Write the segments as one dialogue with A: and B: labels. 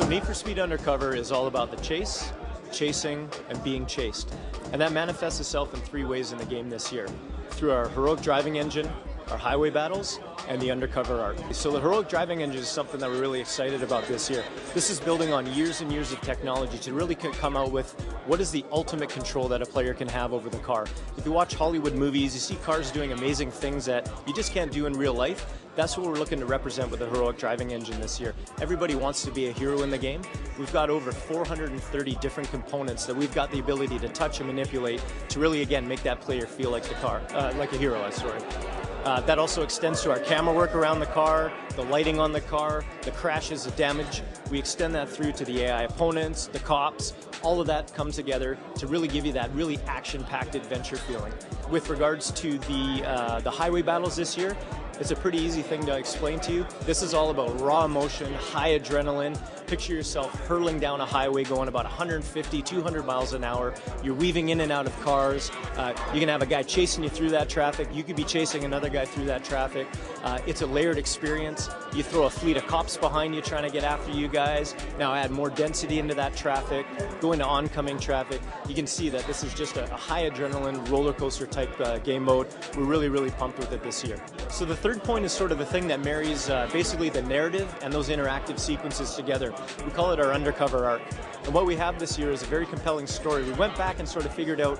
A: Need for Speed Undercover is all about the chase, chasing, and being chased. And that manifests itself in three ways in the game this year. Through our heroic driving engine, our highway battles, and the undercover art. So the heroic driving engine is something that we're really excited about this year. This is building on years and years of technology to really come out with what is the ultimate control that a player can have over the car. If you watch Hollywood movies, you see cars doing amazing things that you just can't do in real life. That's what we're looking to represent with the heroic driving engine this year. Everybody wants to be a hero in the game. We've got over 430 different components that we've got the ability to touch and manipulate to really, again, make that player feel like the car, like a hero, sorry. That also extends to our camera work around the car, the lighting on the car, the crashes, the damage. We extend that through to the AI opponents, the cops. All of that comes together to really give you that really action-packed adventure feeling. With regards to the highway battles this year, it's a pretty easy thing to explain to you. This is all about raw emotion, high adrenaline. Picture yourself hurtling down a highway going about 150, 200 miles an hour. You're weaving in and out of cars. You're gonna have a guy chasing you through that traffic. You could be chasing another guy through that traffic. It's a layered experience. You throw a fleet of cops behind you trying to get after you guys. Now add more density into that traffic, go into oncoming traffic. You can see that this is just a high adrenaline roller coaster type game mode. We're really, really pumped with it this year. So the third point is sort of the thing that marries basically the narrative and those interactive sequences together. We call it our undercover arc. And what we have this year is a very compelling story. We went back and sort of figured out,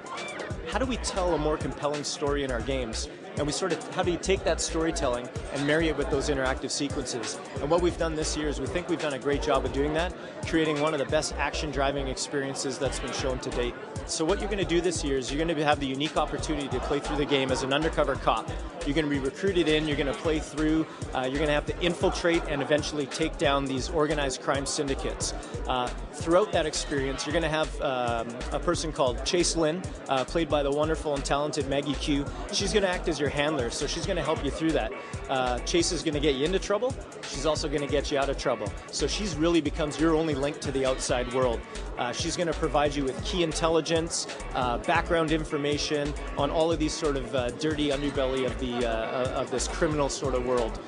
A: how do we tell a more compelling story in our games? And we sort of, how do you take that storytelling and marry it with those interactive sequences? And what we've done this year is we think we've done a great job of doing that, creating one of the best action driving experiences that's been shown to date. So what you're going to do this year is you're going to have the unique opportunity to play through the game as an undercover cop. You're going to be recruited in, you're going to play through, you're going to have to infiltrate and eventually take down these organized crime syndicates. Throughout that experience, you're going to have a person called Chase Lynn, played by the wonderful and talented Maggie Q. She's going to act as your handler, so she's going to help you through that. Chase is going to get you into trouble. She's also going to get you out of trouble. So she's really becomes your only link to the outside world. She's going to provide you with key intelligence, background information on all of these sort of dirty underbelly of this criminal sort of world.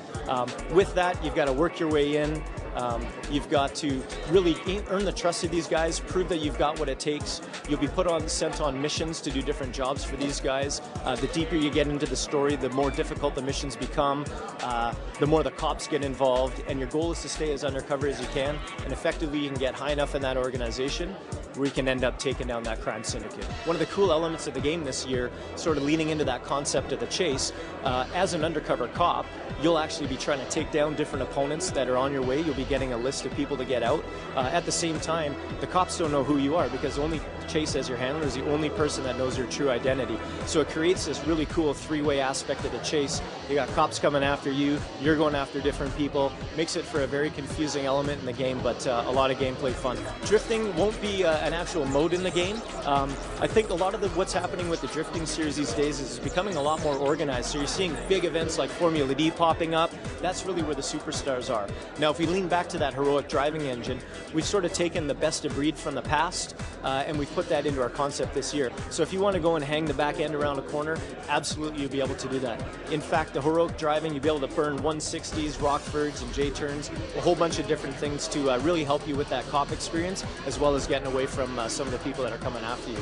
A: With that, you've got to work your way in. You've got to really earn the trust of these guys, prove that you've got what it takes. You'll be sent on missions to do different jobs for these guys. The deeper you get into the story, the more difficult the missions become, the more the cops get involved, and your goal is to stay as undercover as you can, and effectively you can get high enough in that organization where you can end up taking down that crime syndicate. One of the cool elements of the game this year, sort of leaning into that concept of the chase, as an undercover cop, you'll actually be trying to take down different opponents that are on your way. You'll be getting a list of people to get out. At the same time, the cops don't know who you are because only Chase as your handler is the only person that knows your true identity. So it creates this really cool three-way aspect of the chase. You got cops coming after you, you're going after different people. Makes it for a very confusing element in the game, but a lot of gameplay fun. Drifting won't be an actual mode in the game. I think a lot of what's happening with the drifting series these days is it's becoming a lot more organized. So you're seeing big events like Formula D popping up. That's really where the superstars are. Now, if we lean back to that heroic driving engine, we've sort of taken the best of breed from the past, and we've put that into our concept this year. So if you want to go and hang the back end around a corner, absolutely you'll be able to do that. In fact, the heroic driving, you'll be able to burn 160s, Rockfords, and J-turns, a whole bunch of different things to really help you with that cop experience, as well as getting away from some of the people that are coming after you.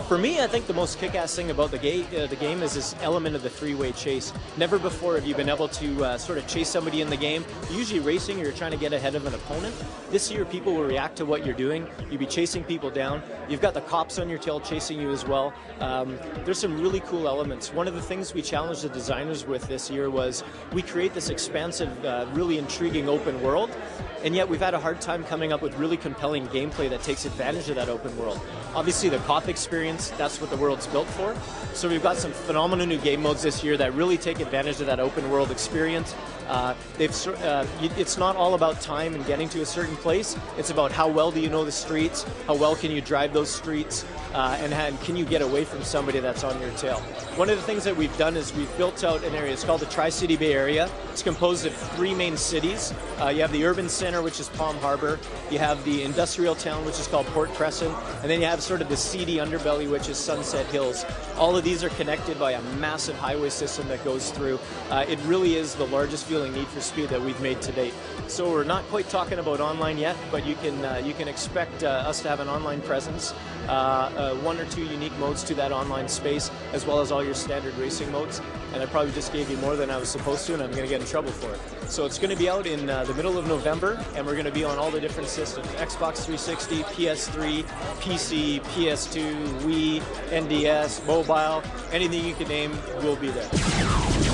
A: For me, I think the most kick-ass thing about the game is this element of the three-way chase. Never before have you been able to sort of chase somebody in the game. Usually racing, you're trying to get ahead of an opponent. This year, people will react to what you're doing. You'll be chasing people down. You've got the cops on your tail chasing you as well. There's some really cool elements. One of the things we challenged the designers with this year was we create this expansive, really intriguing open world, and yet we've had a hard time coming up with really compelling gameplay that takes advantage of that open world. Obviously, the cop experience, that's what the world's built for. So we've got some phenomenal new game modes this year that really take advantage of that open world experience. It's not all about time and getting to a certain place. It's about how well do you know the streets, how well can you drive those streets, and can you get away from somebody that's on your tail. One of the things that we've done is we've built out an area. It's called the Tri-City Bay Area. It's composed of 3 main cities. You have the urban center, which is Palm Harbor. You have the industrial town, which is called Port Crescent. And then you have sort of the seedy underbelly, which is Sunset Hills. All of these are connected by a massive highway system that goes through. It really is the largest fueling Need for Speed that we've made to date. So we're not quite talking about online yet, but you can expect us to have an online presence, 1 or 2 unique modes to that online space, as well as all your standard racing modes. And I probably just gave you more than I was supposed to, and I'm going to get in trouble for it. So it's going to be out in the middle of November, and we're going to be on all the different systems: Xbox 360, PS3, PC, PS2, Wii, NDS, mobile, anything you can name, we'll be there.